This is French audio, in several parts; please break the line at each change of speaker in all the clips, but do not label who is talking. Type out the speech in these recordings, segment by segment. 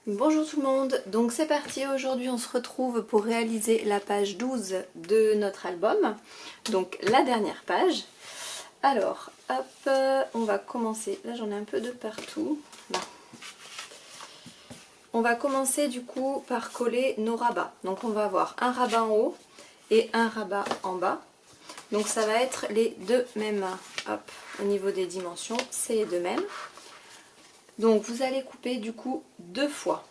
Bonjour tout le monde, donc c'est parti, aujourd'hui on se retrouve pour réaliser la page 12 de notre album, donc la dernière page. Alors, hop, on va commencer, là j'en ai un peu de partout, là. On va commencer du coup par coller nos rabats, donc on va avoir un rabat en haut et un rabat en bas. Donc ça va être les deux mêmes, hop, au niveau des dimensions, c'est les deux mêmes. Donc vous allez couper du coup deux fois.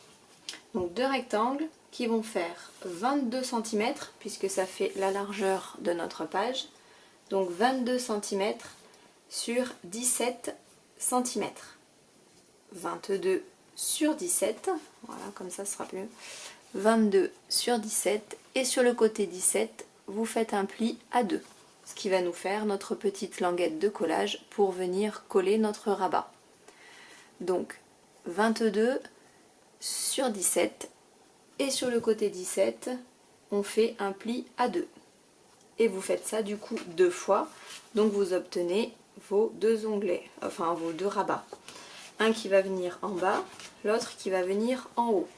Donc deux rectangles qui vont faire 22 cm puisque ça fait la largeur de notre page. Donc 22 cm sur 17 cm. 22 sur 17, voilà comme ça ce sera mieux. 22 sur 17 et sur le côté 17 vous faites un pli à 2. Ce qui va nous faire notre petite languette de collage pour venir coller notre rabat. Donc 22 sur 17 et sur le côté 17 on fait un pli à 2 et vous faites ça du coup deux fois, donc vous obtenez vos deux onglets, enfin vos deux rabats, un qui va venir en bas, l'autre qui va venir en haut.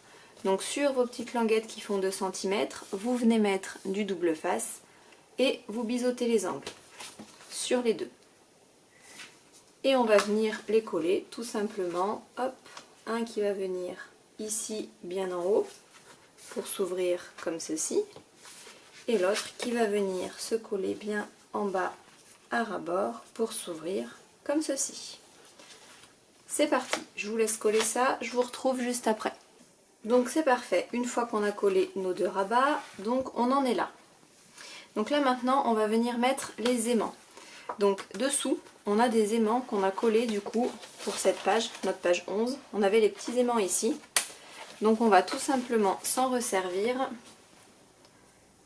Donc sur vos petites languettes qui font 2 cm, vous venez mettre du double face et vous biseautez les angles sur les deux. Et on va venir les coller tout simplement, hop, un qui va venir ici bien en haut pour s'ouvrir comme ceci, et l'autre qui va venir se coller bien en bas à ras-bord pour s'ouvrir comme ceci. C'est parti, je vous laisse coller ça, je vous retrouve juste après. Donc c'est parfait, une fois qu'on a collé nos deux rabats, donc on en est là. Donc là maintenant on va venir mettre les aimants. Donc dessous on a des aimants qu'on a collés du coup pour cette page, notre page 11. On avait les petits aimants ici. Donc on va tout simplement s'en resservir,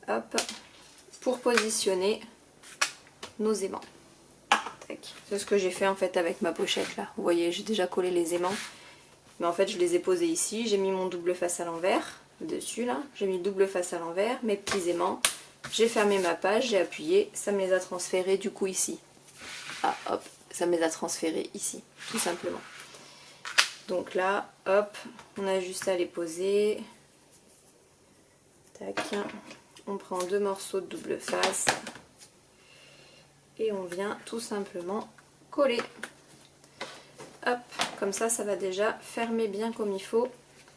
hop, pour positionner nos aimants. C'est ce que j'ai fait en fait avec ma pochette là. Vous voyez, j'ai déjà collé les aimants. Mais en fait je les ai posés ici, j'ai mis mon double face à l'envers, dessus là. J'ai mis le double face à l'envers, mes petits aimants. J'ai fermé ma page, j'ai appuyé, ça me les a transférés du coup ici. Ah hop, ça me les a transférés ici, tout simplement. Donc là, hop, on a juste à les poser. Tac, on prend deux morceaux de double face et on vient tout simplement coller. Hop, comme ça, ça va déjà fermer bien comme il faut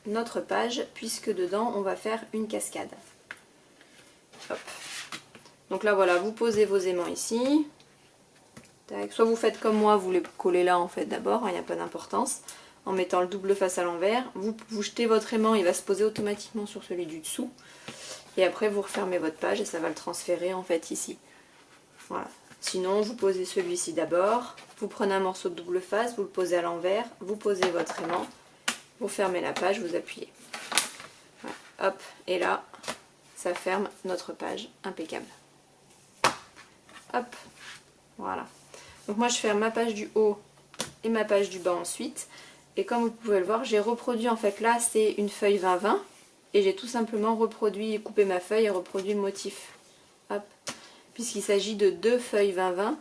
notre page puisque dedans on va faire une cascade. Hop. Donc là voilà, vous posez vos aimants ici. Tac. Soit vous faites comme moi, vous les collez là en fait d'abord, il n'y a pas d'importance. En mettant le double face à l'envers, vous jetez votre aimant, il va se poser automatiquement sur celui du dessous. Et après vous refermez votre page et ça va le transférer en fait ici. Voilà. Sinon vous posez celui-ci d'abord, vous prenez un morceau de double face, vous le posez à l'envers, vous posez votre aimant, vous fermez la page, vous appuyez. Voilà. Hop, et là ça ferme notre page, impeccable. Hop, voilà. Donc moi je ferme ma page du haut et ma page du bas ensuite. Et comme vous pouvez le voir, j'ai reproduit, en fait là c'est une feuille 20-20. Et j'ai tout simplement reproduit, coupé ma feuille et reproduit le motif. Hop. Puisqu'il s'agit de deux feuilles 20-20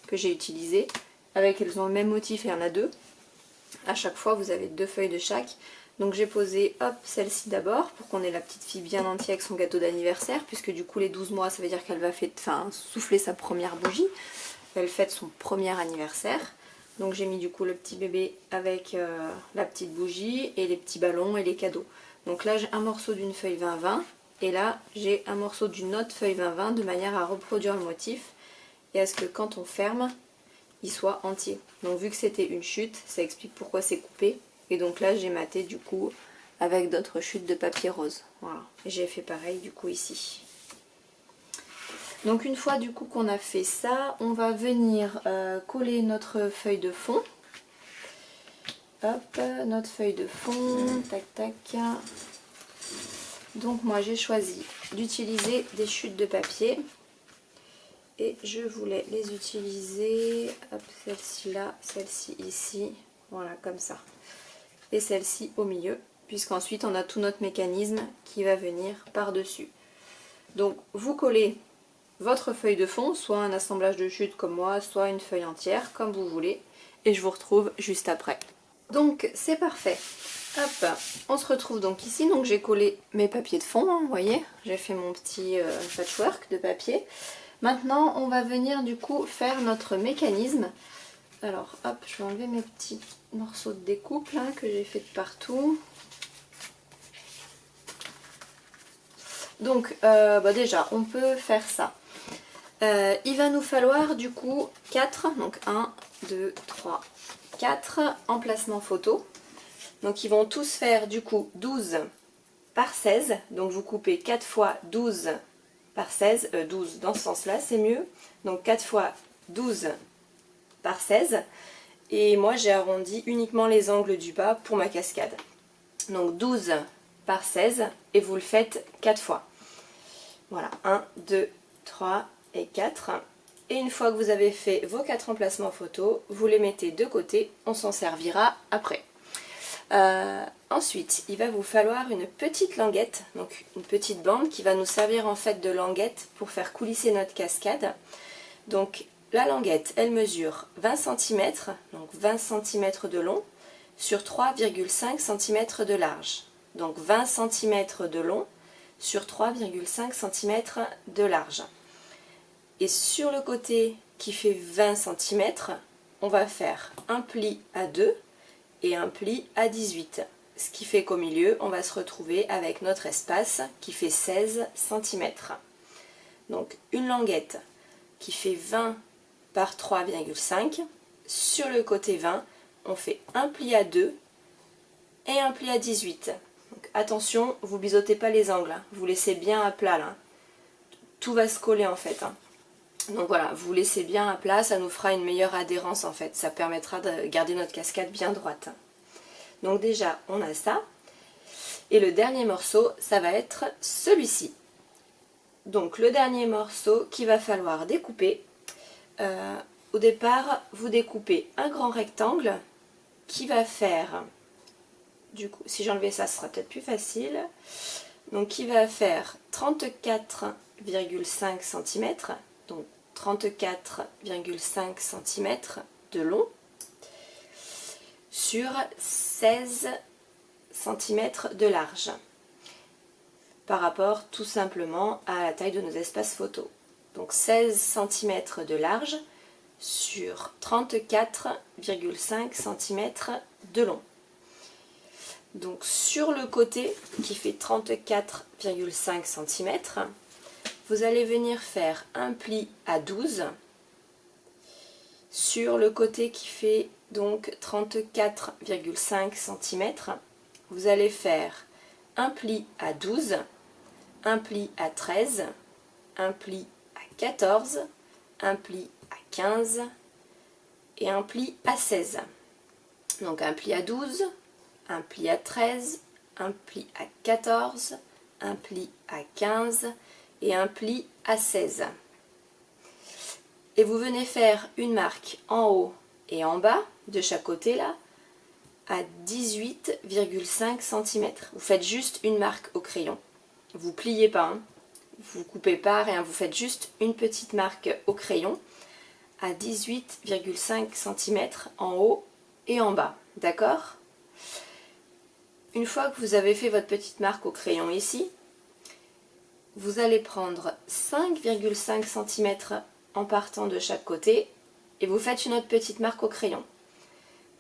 que j'ai utilisées. Elles ont le même motif et il y en a deux. À chaque fois vous avez deux feuilles de chaque. Donc j'ai posé hop celle-ci d'abord pour qu'on ait la petite fille bien entière avec son gâteau d'anniversaire. Puisque du coup les 12 mois ça veut dire qu'elle va souffler sa première bougie. Elle fête son premier anniversaire. Donc j'ai mis du coup le petit bébé avec la petite bougie et les petits ballons et les cadeaux. Donc là j'ai un morceau d'une feuille 20-20 et là j'ai un morceau d'une autre feuille 20-20 de manière à reproduire le motif et à ce que quand on ferme, il soit entier. Donc vu que c'était une chute, ça explique pourquoi c'est coupé. Et donc là j'ai maté du coup avec d'autres chutes de papier rose. Voilà. Et j'ai fait pareil du coup ici. Donc une fois du coup qu'on a fait ça, on va venir coller notre feuille de fond. Hop, notre feuille de fond, tac tac. Donc moi j'ai choisi d'utiliser des chutes de papier. Et je voulais les utiliser, hop, celle-ci là, celle-ci ici, voilà comme ça. Et celle-ci au milieu, puisqu'ensuite on a tout notre mécanisme qui va venir par-dessus. Donc vous collez votre feuille de fond, soit un assemblage de chutes comme moi, soit une feuille entière, comme vous voulez. Et je vous retrouve juste après. Donc c'est parfait. Hop, on se retrouve donc ici. Donc j'ai collé mes papiers de fond, hein, vous voyez. J'ai fait mon petit patchwork de papier. Maintenant on va venir du coup faire notre mécanisme. Alors hop, je vais enlever mes petits morceaux de découpe là, que j'ai fait de partout. Donc déjà on peut faire ça. Il va nous falloir du coup 4, donc 1, 2, 3, 4 emplacements photos. Donc ils vont tous faire du coup 12 par 16. Donc vous coupez 4 fois 12 par 16, 12 dans ce sens-là, c'est mieux. Donc 4 fois 12 par 16. Et moi j'ai arrondi uniquement les angles du bas pour ma cascade. Donc 12 par 16 et vous le faites 4 fois. Voilà, 1, 2, 3 et 4. Et une fois que vous avez fait vos 4 emplacements photos, vous les mettez de côté, on s'en servira après. Ensuite, il va vous falloir une petite languette, donc une petite bande qui va nous servir en fait de languette pour faire coulisser notre cascade. Donc la languette, elle mesure 20 cm, donc 20 cm de long, sur 3,5 cm de large. Donc 20 cm de long sur 3,5 cm de large. Et sur le côté qui fait 20 cm, on va faire un pli à 2 et un pli à 18. Ce qui fait qu'au milieu, on va se retrouver avec notre espace qui fait 16 cm. Donc une languette qui fait 20 par 3,5. Sur le côté 20, on fait un pli à 2 et un pli à 18. Donc attention, vous biseautez pas les angles, hein. Vous laissez bien à plat là. Tout va se coller en fait, hein. Donc voilà, vous laissez bien à plat, ça nous fera une meilleure adhérence en fait. Ça permettra de garder notre cascade bien droite. Donc déjà, on a ça. Et le dernier morceau, ça va être celui-ci. Donc le dernier morceau qu'il va falloir découper. Au départ, vous découpez un grand rectangle qui va faire, du coup, si j'enlevais ça, ce sera peut-être plus facile. Donc qui va faire 34,5 cm, donc 34,5 cm de long, sur 16 cm de large, par rapport tout simplement à la taille de nos espaces photos. Donc 16 cm de large sur 34,5 cm de long. Donc sur le côté qui fait 34,5 cm, vous allez venir faire un pli à 12 sur le côté qui fait donc 34,5 cm. Vous allez faire un pli à 12, un pli à 13, un pli à 14, un pli à 15 et un pli à 16. Donc un pli à 12, un pli à 13, un pli à 14, un pli à 15 et un pli à 16. Et vous venez faire une marque en haut et en bas de chaque côté là à 18,5 cm. Vous faites juste une marque au crayon. Vous pliez pas, hein. Vous coupez pas, rien. Vous faites juste une petite marque au crayon à 18,5 cm en haut et en bas. D'accord ? Une fois que vous avez fait votre petite marque au crayon ici, vous allez prendre 5,5 cm en partant de chaque côté et vous faites une autre petite marque au crayon.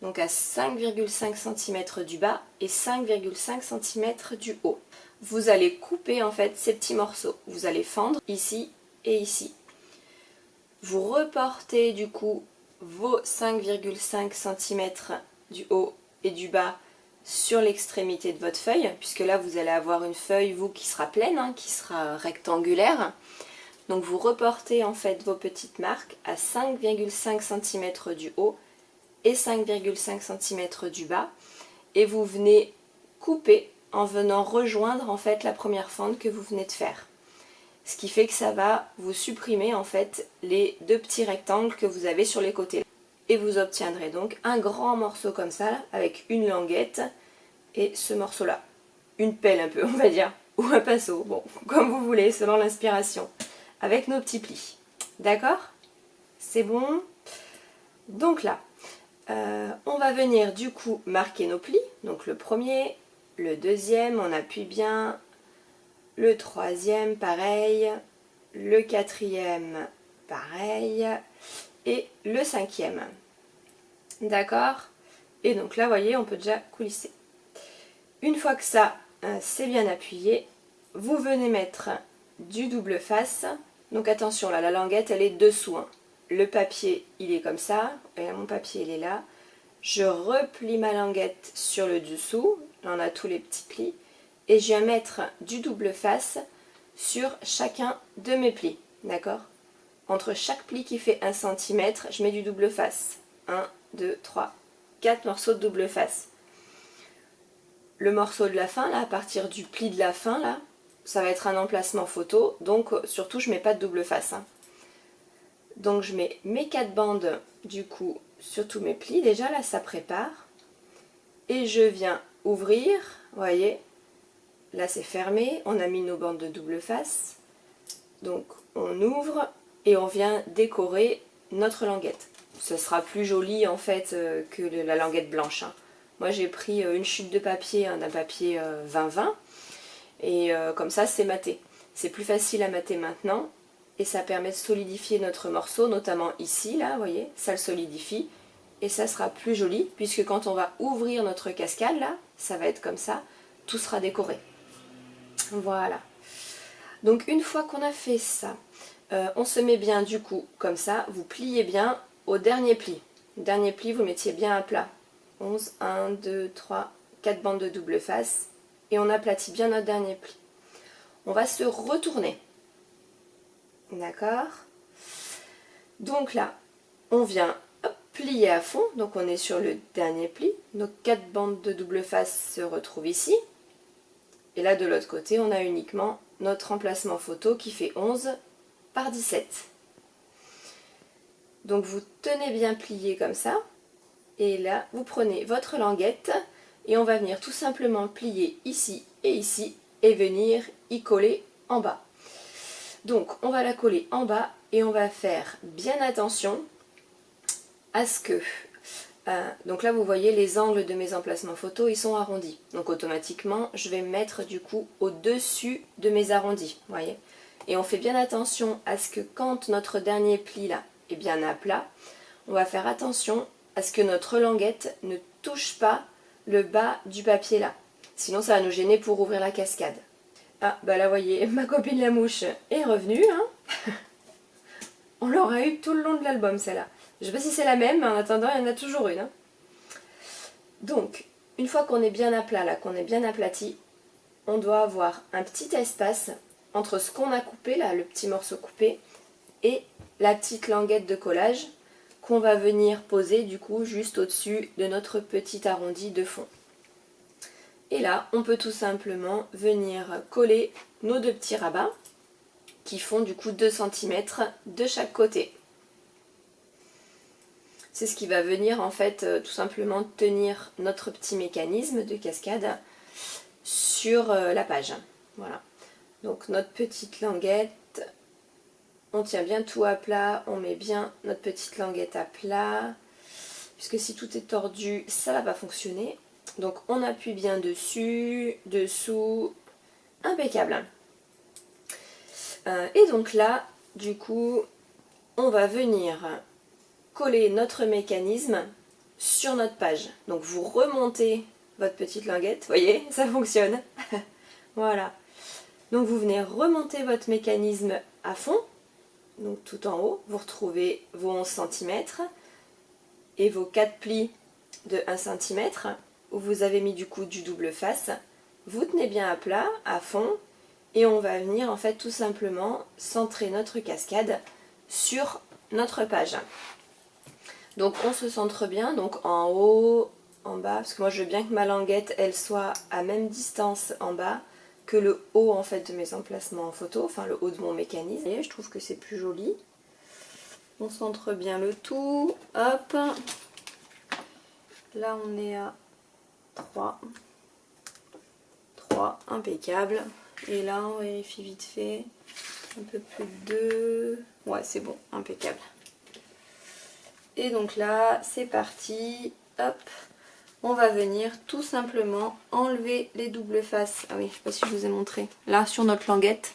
Donc à 5,5 cm du bas et 5,5 cm du haut. Vous allez couper en fait ces petits morceaux. Vous allez fendre ici et ici. Vous reportez du coup vos 5,5 cm du haut et du bas sur l'extrémité de votre feuille, puisque là vous allez avoir une feuille vous qui sera pleine, hein, qui sera rectangulaire. Donc vous reportez en fait vos petites marques à 5,5 cm du haut et 5,5 cm du bas, et vous venez couper en venant rejoindre en fait la première fente que vous venez de faire. Ce qui fait que ça va vous supprimer en fait les deux petits rectangles que vous avez sur les côtés. Et vous obtiendrez donc un grand morceau comme ça, là, avec une languette et ce morceau là. Une pelle un peu on va dire, ou un pinceau, bon, comme vous voulez, selon l'inspiration. Avec nos petits plis. D'accord ? C'est bon ? Donc là, On va venir du coup marquer nos plis. Donc le premier, le deuxième, on appuie bien. Le troisième, pareil. Le quatrième, pareil. Et le cinquième. D'accord? Et donc là, vous voyez, on peut déjà coulisser. Une fois que ça, c'est bien appuyé, vous venez mettre du double face. Donc attention, là, la languette, elle est dessous. Hein. Le papier, il est comme ça. Et mon papier, il est là. Je replie ma languette sur le dessous. Là, on a tous les petits plis. Et je viens mettre du double face sur chacun de mes plis. D'accord? Entre chaque pli qui fait 1 cm, je mets du double face. 1, 2, 3, 4 morceaux de double face. Le morceau de la fin, là, à partir du pli de la fin, là, ça va être un emplacement photo. Donc, surtout, je ne mets pas de double face. Hein. Donc, je mets mes 4 bandes, du coup, sur tous mes plis. Déjà, là, ça prépare. Et je viens ouvrir. Vous voyez, là, c'est fermé. On a mis nos bandes de double face. Donc, on ouvre et on vient décorer notre languette. Ce sera plus joli, en fait, que la languette blanche. Hein. Moi j'ai pris une chute de papier, d'un papier 20-20 et comme ça c'est maté. C'est plus facile à mater maintenant et ça permet de solidifier notre morceau, notamment ici, là, vous voyez, ça le solidifie et ça sera plus joli puisque quand on va ouvrir notre cascade, là, ça va être comme ça, tout sera décoré. Voilà. Donc une fois qu'on a fait ça, on se met bien du coup comme ça, vous pliez bien au dernier pli. Le dernier pli, vous mettiez bien à plat. 11, 1, 2, 3, 4 bandes de double face et on aplatit bien notre dernier pli. On va se retourner. D'accord? Donc là, on vient plier à fond, donc on est sur le dernier pli. Nos 4 bandes de double face se retrouvent ici. Et là de l'autre côté, on a uniquement notre emplacement photo qui fait 11 par 17. Donc vous tenez bien plié comme ça. Et là, vous prenez votre languette et on va venir tout simplement plier ici et venir y coller en bas. Donc, on va la coller en bas et on va faire bien attention à ce que... donc là, vous voyez, les angles de mes emplacements photos, ils sont arrondis. Donc, automatiquement, je vais mettre du coup au-dessus de mes arrondis. Vous voyez? Et on fait bien attention à ce que quand notre dernier pli là est bien à plat, on va faire attention à ce que notre languette ne touche pas le bas du papier là. Sinon ça va nous gêner pour ouvrir la cascade. Ah bah là vous voyez, ma copine la mouche est revenue. Hein. On l'aura eu tout le long de l'album celle-là. Je sais pas si c'est la même, mais en attendant il y en a toujours une. Hein. Donc, une fois qu'on est bien à plat là, qu'on est bien aplati, on doit avoir un petit espace entre ce qu'on a coupé là, le petit morceau coupé, et la petite languette de collage qu'on va venir poser du coup juste au-dessus de notre petit arrondi de fond. Et là, on peut tout simplement venir coller nos 2 petits rabats qui font du coup 2 cm de chaque côté. C'est ce qui va venir en fait tout simplement tenir notre petit mécanisme de cascade sur la page. Voilà. Donc notre petite languette. On tient bien tout à plat, on met bien notre petite languette à plat, puisque si tout est tordu, ça ne va pas fonctionner. Donc on appuie bien dessus, dessous, impeccable. Et donc là, du coup, on va venir coller notre mécanisme sur notre page. Donc vous remontez votre petite languette, vous voyez, ça fonctionne. Voilà. Donc vous venez remonter votre mécanisme à fond. Donc tout en haut, vous retrouvez vos 11 cm et vos 4 plis de 1 cm où vous avez mis du coup du double face. Vous tenez bien à plat, à fond, et on va venir en fait tout simplement centrer notre cascade sur notre page. Donc on se centre bien, donc en haut, en bas, parce que moi je veux bien que ma languette elle soit à même distance en bas que le haut en fait de mes emplacements en photo, enfin le haut de mon mécanisme. Et je trouve que c'est plus joli. On centre bien le tout. Hop. Là on est à 3. 3, impeccable. Et là on vérifie vite fait. Un peu plus de 2. Ouais, c'est bon, impeccable. Et donc là, c'est parti. Hop, on va venir tout simplement enlever les doubles faces. Ah oui, je sais pas si je vous ai montré. Là, sur notre languette,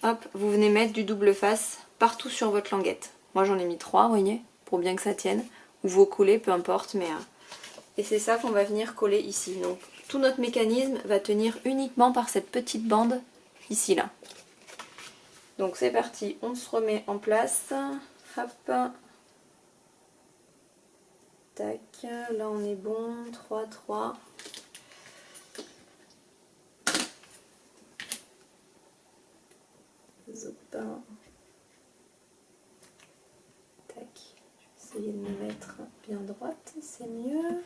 hop, vous venez mettre du double face partout sur votre languette. Moi, j'en ai mis 3, vous voyez, pour bien que ça tienne. Ou vous collez, peu importe, mais... Et c'est ça qu'on va venir coller ici. Donc, tout notre mécanisme va tenir uniquement par cette petite bande ici, là. Donc, c'est parti. On se remet en place. Hop. Tac, là on est bon, 3, 3. Zopin. Tac, je vais essayer de me mettre bien droite, c'est mieux.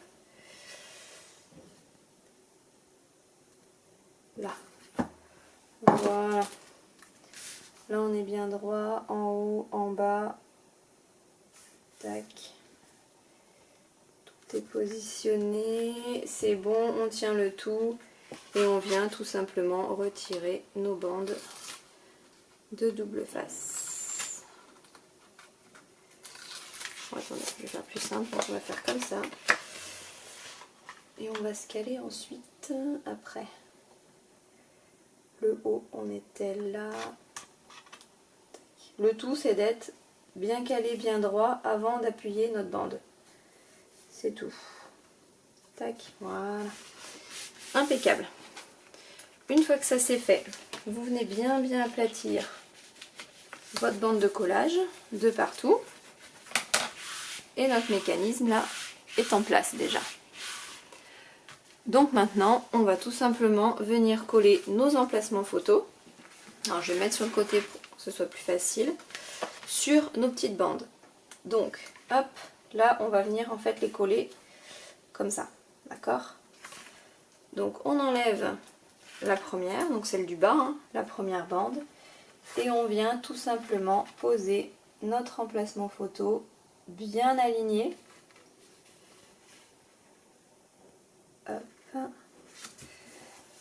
Là, voilà. Là on est bien droit, en haut, en bas. Tac. Tout est positionné, c'est bon, on tient le tout. Et on vient tout simplement retirer nos bandes de double face. Bon, attendez, je vais faire plus simple, on va faire comme ça. Et on va se caler ensuite après. Le haut, on était là. Le tout, c'est d'être bien calé, bien droit avant d'appuyer notre bande. C'est tout. Tac, voilà. Impeccable. Une fois que ça c'est fait, vous venez bien aplatir votre bande de collage de partout. Et notre mécanisme là est en place déjà. Donc maintenant, on va tout simplement venir coller nos emplacements photos. Alors je vais mettre sur le côté pour que ce soit plus facile. Sur nos petites bandes. Donc, hop, là on va venir en fait les coller comme ça. D'accord? Donc on enlève la première, donc celle du bas, hein, la première bande. Et on vient tout simplement poser notre emplacement photo bien aligné. Hop.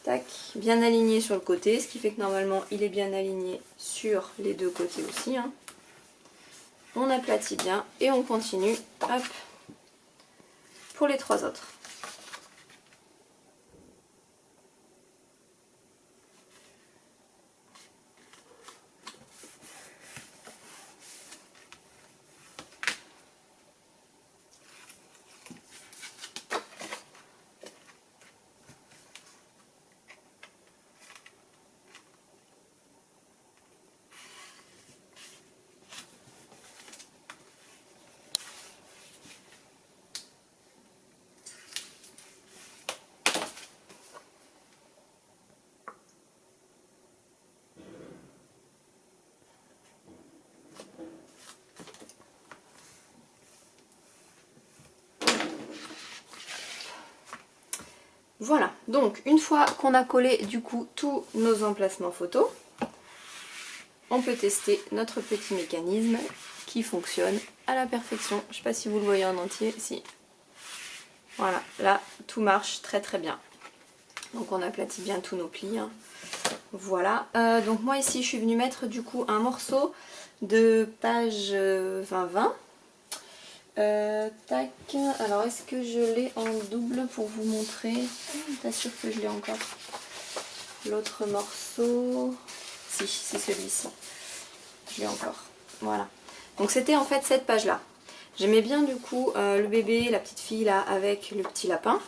Tac, bien aligné sur le côté, ce qui fait que normalement il est bien aligné sur les deux côtés aussi. Hein. On aplatit bien et on continue, hop, pour les 3 autres. Voilà, donc une fois qu'on a collé du coup tous nos emplacements photos, on peut tester notre petit mécanisme qui fonctionne à la perfection. Je ne sais pas si vous le voyez en entier, si. Voilà, là tout marche très bien. Donc on aplatit bien tous nos plis. Hein. Voilà, donc moi ici je suis venue mettre du coup un morceau de page 20-20. Tac, alors est-ce que je l'ai en double pour vous montrer? Pas sûr que je l'ai encore. L'autre morceau, si, c'est celui-ci. Je l'ai encore. Voilà. Donc c'était en fait cette page là. J'aimais bien du coup le bébé, la petite fille là avec le petit lapin.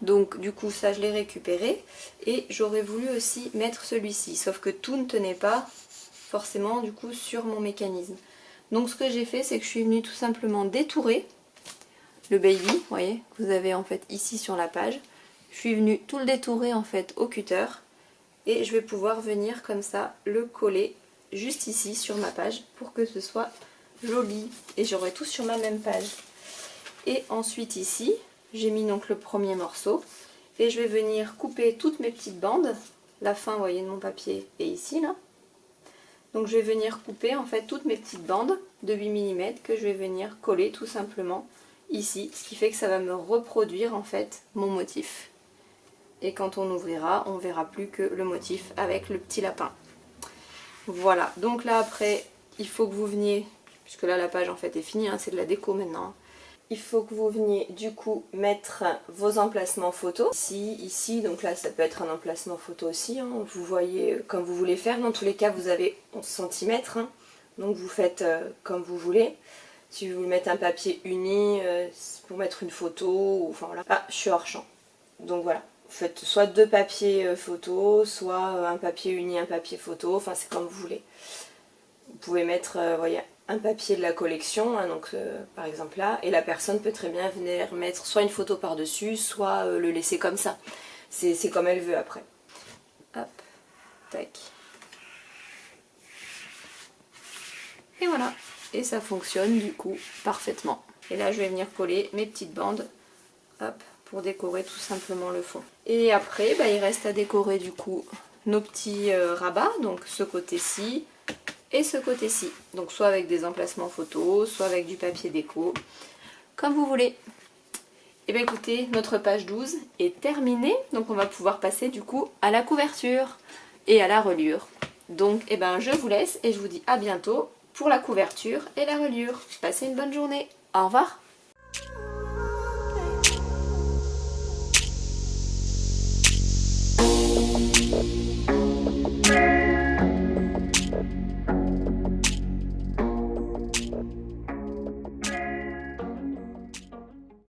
Donc du coup ça je l'ai récupéré. Et j'aurais voulu aussi mettre celui-ci. Sauf que tout ne tenait pas forcément du coup sur mon mécanisme. Donc ce que j'ai fait, c'est que je suis venue tout simplement détourer le baby, vous voyez, que vous avez en fait ici sur la page. Je suis venue tout le détourer en fait au cutter et je vais pouvoir venir comme ça le coller juste ici sur ma page pour que ce soit joli et j'aurai tout sur ma même page. Et ensuite ici, j'ai mis donc le premier morceau et je vais venir couper toutes mes petites bandes. La fin, vous voyez, de mon papier est ici là. Donc je vais venir couper en fait toutes mes petites bandes de 8 mm que je vais venir coller tout simplement ici. Ce qui fait que ça va me reproduire en fait mon motif. Et quand on ouvrira, on verra plus que le motif avec le petit lapin. Voilà, donc là après, il faut que vous veniez, puisque là la page en fait est finie, hein, c'est de la déco maintenant. Il faut que vous veniez du coup mettre vos emplacements photos. Ici, donc là ça peut être un emplacement photo aussi, hein. Vous voyez comme vous voulez faire. Dans tous les cas vous avez 11 cm, hein. Donc vous faites comme vous voulez. Si vous voulez mettre un papier uni pour mettre une photo, ou, enfin voilà. Ah, je suis hors champ. Donc voilà, vous faites soit 2 papiers photos, soit un papier uni, un papier photo, enfin c'est comme vous voulez. Vous pouvez mettre, voyez, un papier de la collection, hein, donc par exemple là, et la personne peut très bien venir mettre soit une photo par-dessus, soit le laisser comme ça. C'est comme elle veut après. Hop, tac. Et voilà, et ça fonctionne du coup parfaitement. Et là je vais venir coller mes petites bandes, hop, pour décorer tout simplement le fond. Et après, bah, il reste à décorer du coup nos petits rabats, donc ce côté-ci et ce côté-ci. Donc soit avec des emplacements photos, soit avec du papier déco, comme vous voulez. Et bien écoutez, notre page 12 est terminée, donc on va pouvoir passer du coup à la couverture et à la reliure. Donc eh ben, je vous laisse et je vous dis à bientôt pour la couverture et la reliure. Passez une bonne journée. Au revoir.